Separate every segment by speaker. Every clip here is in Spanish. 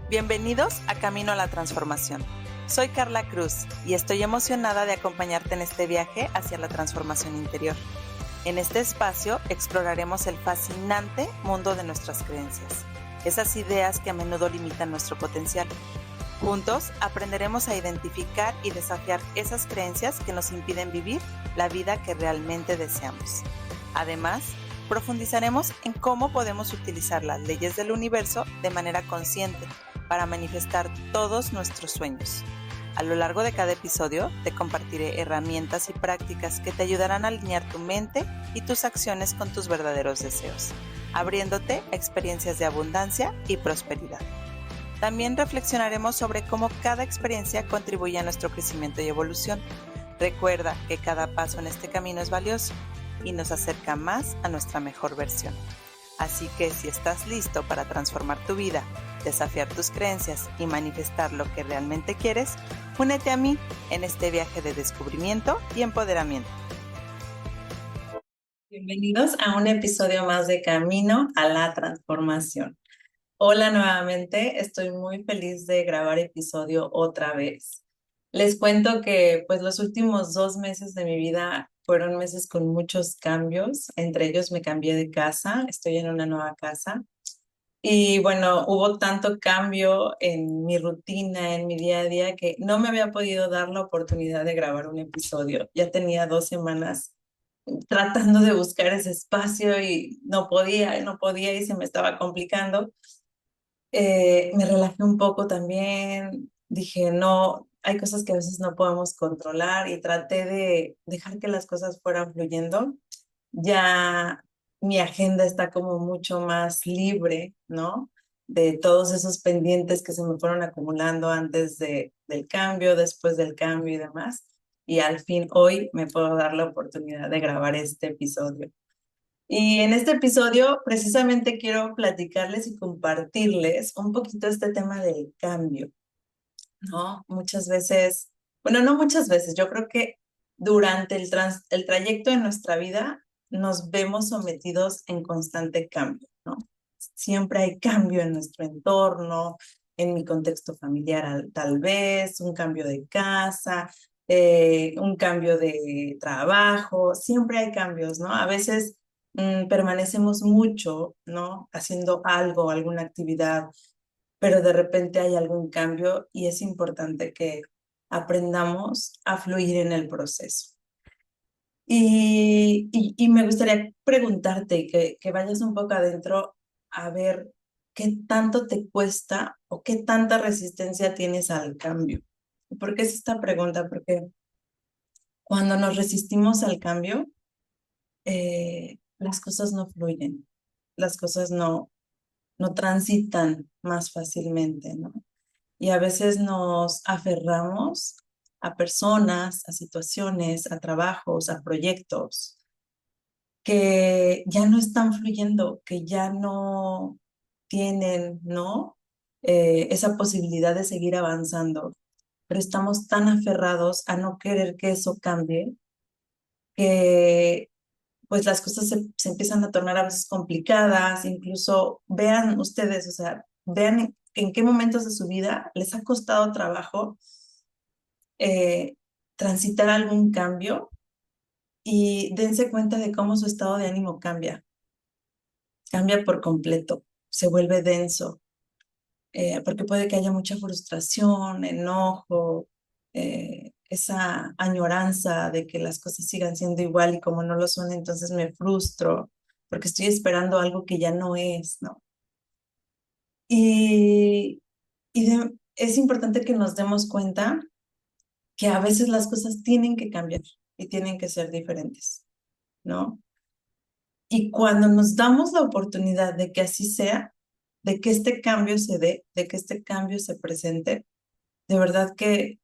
Speaker 1: Bienvenidos a Camino a la Transformación. Soy Carla Cruz y estoy emocionada de acompañarte en este viaje hacia la transformación interior. En este espacio exploraremos el fascinante mundo de nuestras creencias, esas ideas que a menudo limitan nuestro potencial. Juntos aprenderemos a identificar y desafiar esas creencias que nos impiden vivir la vida que realmente deseamos. Además, profundizaremos en cómo podemos utilizar las leyes del universo de manera consciente para manifestar todos nuestros sueños. A lo largo de cada episodio te compartiré herramientas y prácticas que te ayudarán a alinear tu mente y tus acciones con tus verdaderos deseos, abriéndote a experiencias de abundancia y prosperidad. También reflexionaremos sobre cómo cada experiencia contribuye a nuestro crecimiento y evolución. Recuerda que cada paso en este camino es valioso y nos acerca más a nuestra mejor versión. Así que si estás listo para transformar tu vida, desafiar tus creencias y manifestar lo que realmente quieres, únete a mí en este viaje de descubrimiento y empoderamiento. Bienvenidos a un episodio más de Camino a la Transformación. Hola nuevamente, estoy muy feliz de grabar episodio otra vez. Les cuento que pues los últimos 2 meses de mi vida fueron meses con muchos cambios. Entre ellos me cambié de casa, estoy en una nueva casa. Y bueno, hubo tanto cambio en mi rutina, en mi día a día, que no me había podido dar la oportunidad de grabar un episodio. Ya tenía 2 semanas tratando de buscar ese espacio y no podía y se me estaba complicando. Me relajé un poco también, dije, no, hay cosas que a veces no podemos controlar y traté de dejar que las cosas fueran fluyendo. Ya mi agenda está como mucho más libre, ¿no? De todos esos pendientes que se me fueron acumulando antes del cambio, después del cambio y demás. Y al fin hoy me puedo dar la oportunidad de grabar este episodio. Y en este episodio precisamente quiero platicarles y compartirles un poquito este tema del cambio, ¿no? Muchas veces, bueno, no muchas veces, yo creo que durante el trayecto de nuestra vida nos vemos sometidos en constante cambio, ¿no? Siempre hay cambio en nuestro entorno, en mi contexto familiar tal vez, un cambio de casa, un cambio de trabajo, siempre hay cambios, ¿no? A veces permanecemos mucho, ¿no? Haciendo algo, alguna actividad, pero de repente hay algún cambio y es importante que aprendamos a fluir en el proceso. Y me gustaría preguntarte que vayas un poco adentro a ver qué tanto te cuesta o qué tanta resistencia tienes al cambio. ¿Por qué es esta pregunta? Porque cuando nos resistimos al cambio, las cosas no fluyen, las cosas no transitan más fácilmente, ¿no? Y a veces nos aferramos a personas, a situaciones, a trabajos, a proyectos que ya no están fluyendo, que ya no tienen, ¿no? Esa posibilidad de seguir avanzando, pero estamos tan aferrados a no querer que eso cambie que pues las cosas se empiezan a tornar a veces complicadas. Incluso vean ustedes, o sea, vean en qué momentos de su vida les ha costado trabajo eh, transitar algún cambio y dense cuenta de cómo su estado de ánimo cambia por completo, se vuelve denso, porque puede que haya mucha frustración, enojo, esa añoranza de que las cosas sigan siendo igual y como no lo son, entonces me frustro porque estoy esperando algo que ya no es, ¿no? Y, es importante que nos demos cuenta que a veces las cosas tienen que cambiar y tienen que ser diferentes, ¿no? Y cuando nos damos la oportunidad de que así sea, de que este cambio se dé, de que este cambio se presente, de verdad que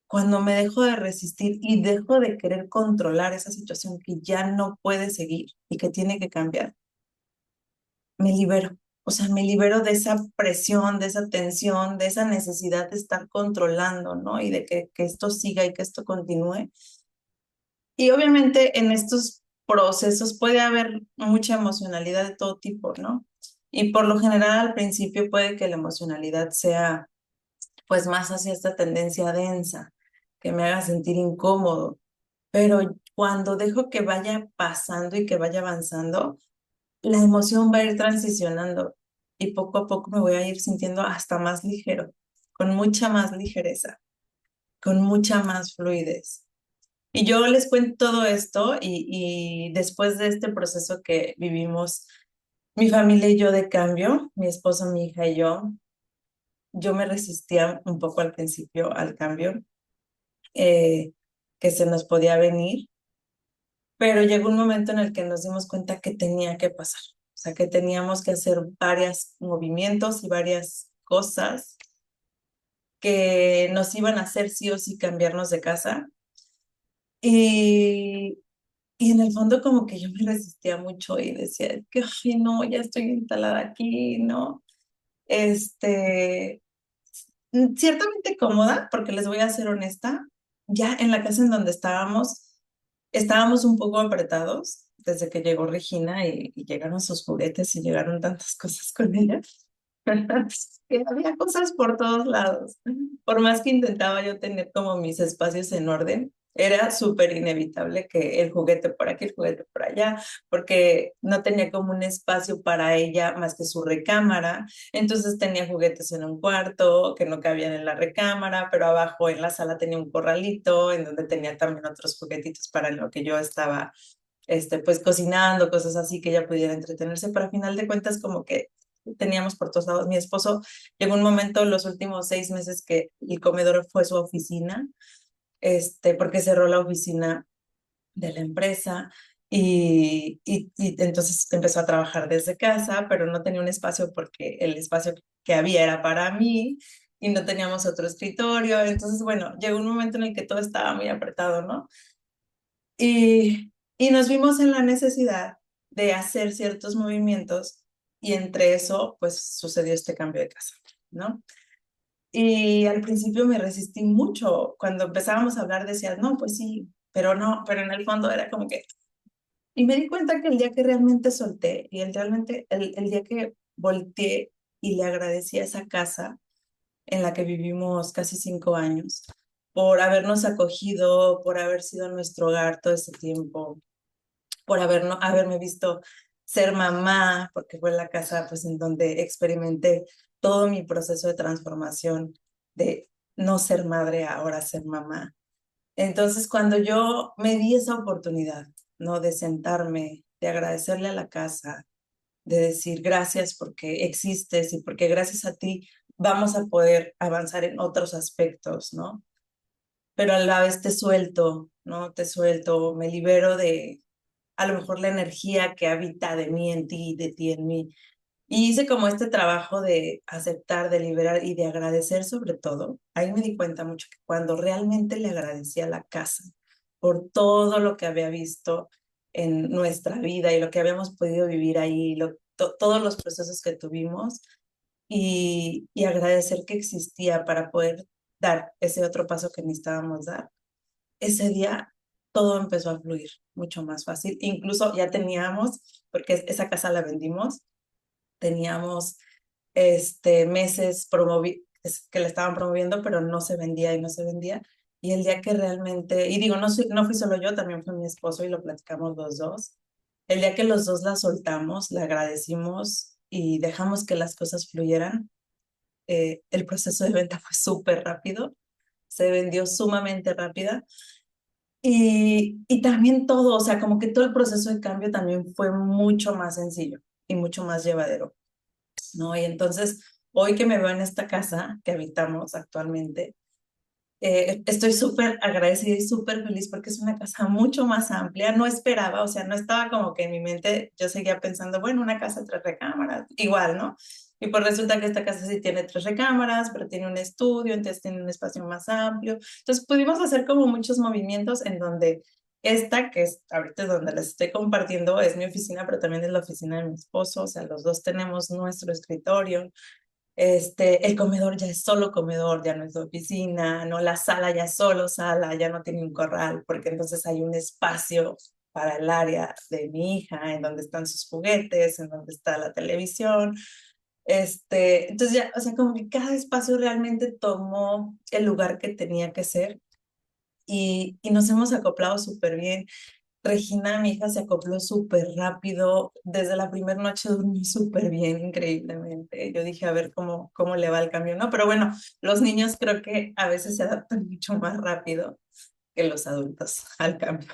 Speaker 1: cuando me dejo de resistir y dejo de querer controlar esa situación que ya no puede seguir y que tiene que cambiar, me libero. O sea, me libero de esa presión, de esa tensión, de esa necesidad de estar controlando, ¿no? Y de que esto siga y que esto continúe. Y obviamente en estos procesos puede haber mucha emocionalidad de todo tipo, ¿no? Y por lo general al principio puede que la emocionalidad sea pues más hacia esta tendencia densa, que me haga sentir incómodo. Pero cuando dejo que vaya pasando y que vaya avanzando, la emoción va a ir transicionando y poco a poco me voy a ir sintiendo hasta más ligero, con mucha más ligereza, con mucha más fluidez. Y yo les cuento todo esto y después de este proceso que vivimos mi familia y yo de cambio, mi esposo, mi hija y yo me resistía un poco al principio al cambio eh, que se nos podía venir, pero llegó un momento en el que nos dimos cuenta que tenía que pasar, o sea, que teníamos que hacer varios movimientos y varias cosas que nos iban a hacer sí o sí cambiarnos de casa. Y, y en el fondo como que yo me resistía mucho y decía, es que, ay, no, ya estoy instalada aquí, ¿no? Este, ciertamente cómoda, porque les voy a ser honesta, ya en la casa en donde estábamos un poco apretados desde que llegó Regina y llegaron sus juguetes y llegaron tantas cosas con ella. Que había cosas por todos lados. Por más que intentaba yo tener como mis espacios en orden, era súper inevitable que el juguete por aquí, el juguete por allá, porque no tenía como un espacio para ella más que su recámara. Entonces tenía juguetes en un cuarto que no cabían en la recámara, pero abajo en la sala tenía un corralito en donde tenía también otros juguetitos para lo que yo estaba pues cocinando, cosas así que ella pudiera entretenerse, pero a final de cuentas como que teníamos por todos lados. Mi esposo llegó un momento, los últimos 6 meses, que el comedor fue su oficina, porque cerró la oficina de la empresa y entonces empezó a trabajar desde casa, pero no tenía un espacio porque el espacio que había era para mí y no teníamos otro escritorio. Entonces, bueno, llegó un momento en el que todo estaba muy apretado, ¿no? Y nos vimos en la necesidad de hacer ciertos movimientos y entre eso, pues sucedió este cambio de casa, ¿no? Y al principio me resistí mucho. Cuando empezábamos a hablar decía, no, pues sí, pero no, pero en el fondo era como que... Y me di cuenta que el día que realmente solté y el día que volteé y le agradecí a esa casa en la que vivimos casi 5 años, por habernos acogido, por haber sido nuestro hogar todo ese tiempo, por haberme visto ser mamá, porque fue la casa pues en donde experimenté todo mi proceso de transformación de no ser madre, a ahora ser mamá. Entonces, cuando yo me di esa oportunidad, ¿no? De sentarme, de agradecerle a la casa, de decir gracias porque existes y porque gracias a ti vamos a poder avanzar en otros aspectos, ¿no? Pero a la vez te suelto, ¿no? Te suelto, me libero de a lo mejor la energía que habita de mí en ti, de ti en mí. Y hice como este trabajo de aceptar, de liberar y de agradecer sobre todo. Ahí me di cuenta mucho que cuando realmente le agradecí a la casa por todo lo que había visto en nuestra vida y lo que habíamos podido vivir ahí, todos los procesos que tuvimos y agradecer que existía para poder dar ese otro paso que necesitábamos dar, ese día todo empezó a fluir mucho más fácil. Incluso ya teníamos, porque esa casa la vendimos, teníamos meses que la estaban promoviendo, pero no se vendía y no se vendía. Y el día que realmente, y digo, no fui solo yo, también fue mi esposo y lo platicamos los dos. El día que los dos la soltamos, la agradecimos y dejamos que las cosas fluyeran, el proceso de venta fue súper rápido, se vendió sumamente rápida y también todo, o sea, como que todo el proceso de cambio también fue mucho más sencillo y mucho más llevadero, ¿no? Y entonces, hoy que me veo en esta casa que habitamos actualmente, estoy súper agradecida y súper feliz porque es una casa mucho más amplia. No esperaba, o sea, no estaba como que en mi mente, yo seguía pensando, bueno, una casa de 3 recámaras, igual, ¿no? Y pues resulta que esta casa sí tiene 3 recámaras, pero tiene un estudio, entonces tiene un espacio más amplio. Entonces pudimos hacer como muchos movimientos en donde esta, que es ahorita donde les estoy compartiendo, es mi oficina, pero también es la oficina de mi esposo, o sea, los dos tenemos nuestro escritorio. El comedor ya es solo comedor, ya no es oficina, ¿no? La sala ya es solo sala, ya no tiene un corral, porque entonces hay un espacio para el área de mi hija, en donde están sus juguetes, en donde está la televisión. Entonces ya, o sea, como que cada espacio realmente tomó el lugar que tenía que ser y nos hemos acoplado súper bien. Regina, mi hija, se acopló súper rápido. Desde la primera noche durmió súper bien, increíblemente. Yo dije, a ver cómo le va el cambio, ¿no? Pero bueno, los niños creo que a veces se adaptan mucho más rápido que los adultos al cambio.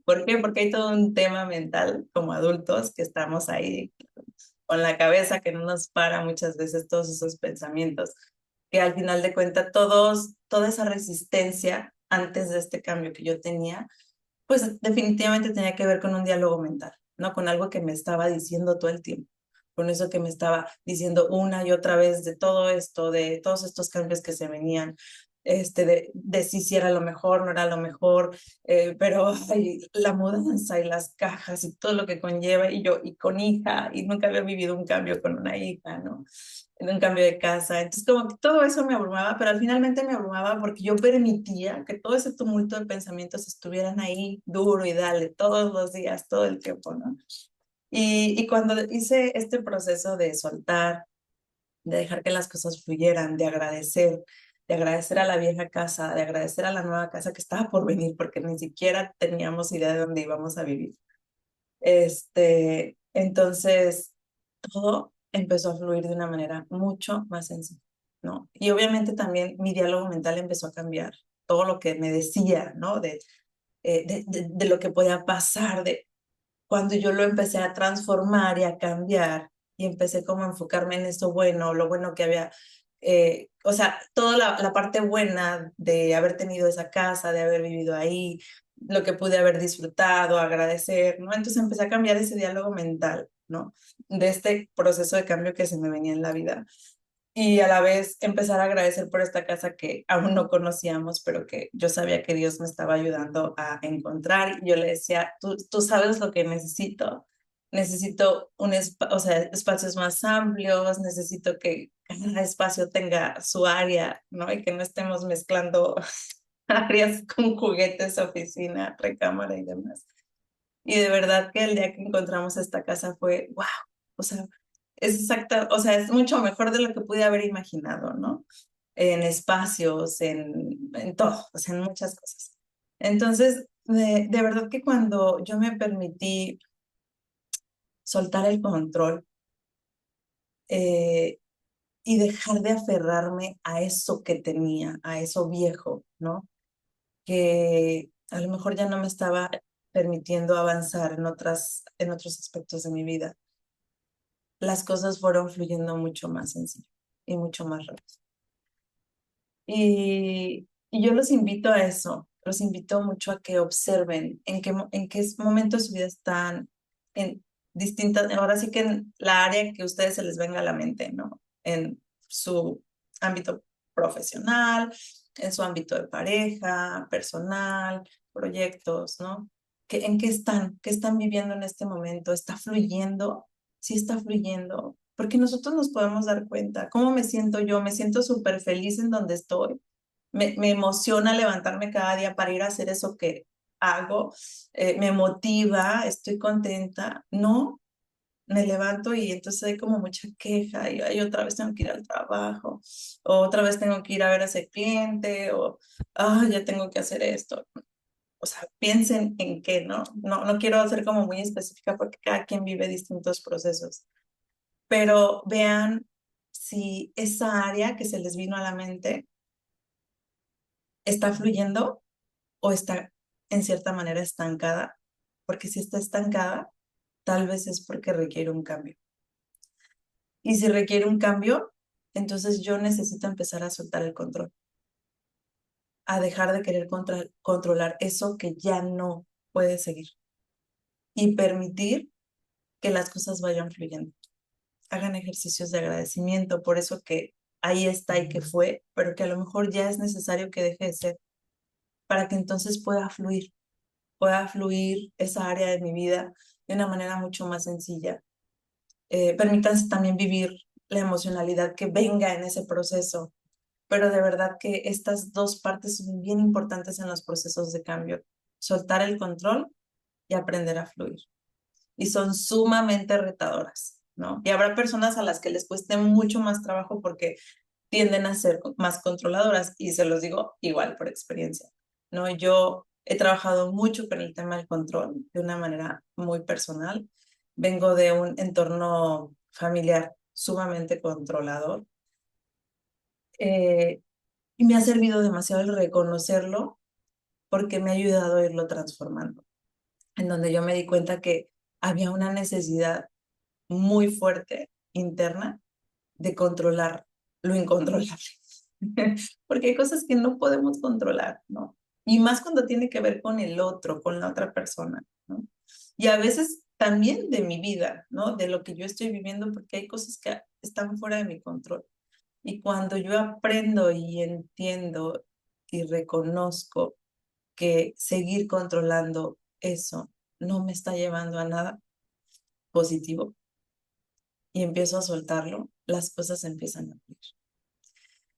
Speaker 1: ¿Por qué? Porque hay todo un tema mental como adultos que estamos ahí con la cabeza que no nos para muchas veces todos esos pensamientos, que al final de cuentas toda esa resistencia antes de este cambio que yo tenía, pues definitivamente tenía que ver con un diálogo mental, ¿no? Con algo que me estaba diciendo todo el tiempo, con eso que me estaba diciendo una y otra vez de todo esto, de todos estos cambios que se venían, de si era lo mejor, no era lo mejor, pero ay, la mudanza y las cajas y todo lo que conlleva, y yo, y con hija, y nunca había vivido un cambio con una hija, ¿no? En un cambio de casa. Entonces, como que todo eso me abrumaba, pero finalmente me abrumaba porque yo permitía que todo ese tumulto de pensamientos estuvieran ahí duro y dale todos los días, todo el tiempo, ¿no? Y cuando hice este proceso de soltar, de dejar que las cosas fluyeran, de agradecer a la vieja casa, de agradecer a la nueva casa que estaba por venir, porque ni siquiera teníamos idea de dónde íbamos a vivir. Entonces, todo empezó a fluir de una manera mucho más sencilla, ¿no? Y obviamente también mi diálogo mental empezó a cambiar, todo lo que me decía, ¿no? De lo que podía pasar, de cuando yo lo empecé a transformar y a cambiar y empecé como a enfocarme en eso bueno, lo bueno que había, o sea, toda la parte buena de haber tenido esa casa, de haber vivido ahí, lo que pude haber disfrutado, agradecer, ¿no? Entonces empecé a cambiar ese diálogo mental, ¿no? De este proceso de cambio que se me venía en la vida y a la vez empezar a agradecer por esta casa que aún no conocíamos, pero que yo sabía que Dios me estaba ayudando a encontrar. Y yo le decía, tú sabes lo que necesito o sea, espacios más amplios, necesito que cada espacio tenga su área, ¿no? Y que no estemos mezclando áreas con juguetes, oficina, recámara y demás. Y de verdad que el día que encontramos esta casa fue, wow, o sea, es exacta, o sea, es mucho mejor de lo que pude haber imaginado, ¿no? En espacios, en todo, o sea, en muchas cosas. Entonces, de verdad que cuando yo me permití soltar el control eh, y dejar de aferrarme a eso que tenía, a eso viejo, ¿no? Que a lo mejor ya no me estaba permitiendo avanzar en otros aspectos de mi vida, las cosas fueron fluyendo mucho más sencillo y mucho más rápido. Y yo los invito a eso, los invito mucho a que observen en qué momento de su vida están, en distintas, ahora sí que en la área que a ustedes se les venga a la mente, ¿no? En su ámbito profesional, en su ámbito de pareja, personal, proyectos, ¿no? ¿En qué están viviendo en este momento? ¿Está fluyendo? Sí está fluyendo, porque nosotros nos podemos dar cuenta. ¿Cómo me siento yo? Me siento súper feliz en donde estoy. Me emociona levantarme cada día para ir a hacer eso que hago. Me motiva, estoy contenta. No, me levanto y entonces hay como mucha queja y ay, otra vez tengo que ir al trabajo, o otra vez tengo que ir a ver a ese cliente, o ya tengo que hacer esto. O sea, piensen en qué, ¿no? No quiero ser como muy específica porque cada quien vive distintos procesos, pero vean si esa área que se les vino a la mente está fluyendo o está en cierta manera estancada, porque si está estancada, tal vez es porque requiere un cambio. Y si requiere un cambio, entonces yo necesito empezar a soltar el control, a dejar de querer controlar eso que ya no puede seguir y permitir que las cosas vayan fluyendo. Hagan ejercicios de agradecimiento por eso que ahí está y que fue, pero que a lo mejor ya es necesario que deje de ser, para que entonces pueda fluir esa área de mi vida de una manera mucho más sencilla. Permítanse también vivir la emocionalidad que venga en ese proceso, pero de verdad que estas dos partes son bien importantes en los procesos de cambio. Soltar el control y aprender a fluir. Y son sumamente retadoras, ¿no? Y habrá personas a las que les cueste mucho más trabajo porque tienden a ser más controladoras y se los digo igual por experiencia, ¿no? Yo he trabajado mucho con el tema del control de una manera muy personal. Vengo de un entorno familiar sumamente controlador y me ha servido demasiado el reconocerlo porque me ha ayudado a irlo transformando, en donde yo me di cuenta que había una necesidad muy fuerte interna de controlar lo incontrolable. Porque hay cosas que no podemos controlar, ¿no? Y más cuando tiene que ver con el otro, con la otra persona, ¿no? Y a veces también de mi vida, ¿no? De lo que yo estoy viviendo, porque hay cosas que están fuera de mi control. Y cuando yo aprendo y entiendo y reconozco que seguir controlando eso no me está llevando a nada positivo y empiezo a soltarlo, las cosas empiezan a fluir.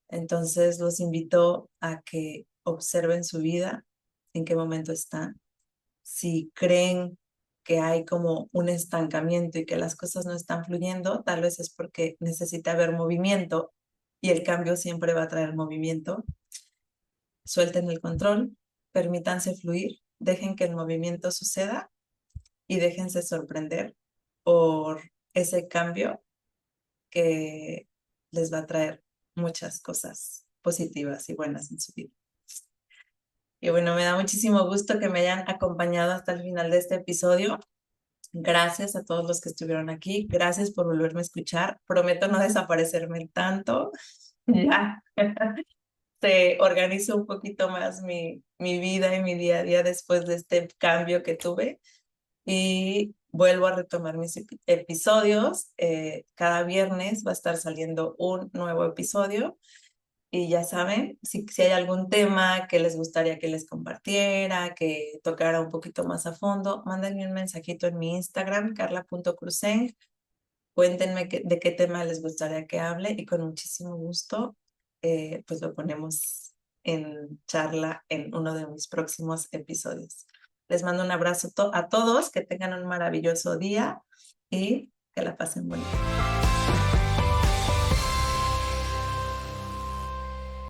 Speaker 1: Entonces los invito a que observen su vida, en qué momento están. Si creen que hay como un estancamiento y que las cosas no están fluyendo, tal vez es porque necesita haber movimiento y el cambio siempre va a traer movimiento. Suelten el control, permítanse fluir, dejen que el movimiento suceda y déjense sorprender por ese cambio que les va a traer muchas cosas positivas y buenas en su vida. Y bueno, me da muchísimo gusto que me hayan acompañado hasta el final de este episodio. Gracias a todos los que estuvieron aquí. Gracias por volverme a escuchar. Prometo no desaparecerme tanto. Ya se organizó un poquito más mi vida y mi día a día después de este cambio que tuve. Y vuelvo a retomar mis episodios. Cada viernes va a estar saliendo un nuevo episodio. Y ya saben, si hay algún tema que les gustaría que les compartiera, que tocara un poquito más a fondo, mándenme un mensajito en mi Instagram, carla.cruzeng. Cuéntenme de qué tema les gustaría que hable y con muchísimo gusto pues lo ponemos en charla en uno de mis próximos episodios. Les mando un abrazo a todos, que tengan un maravilloso día y que la pasen bonito.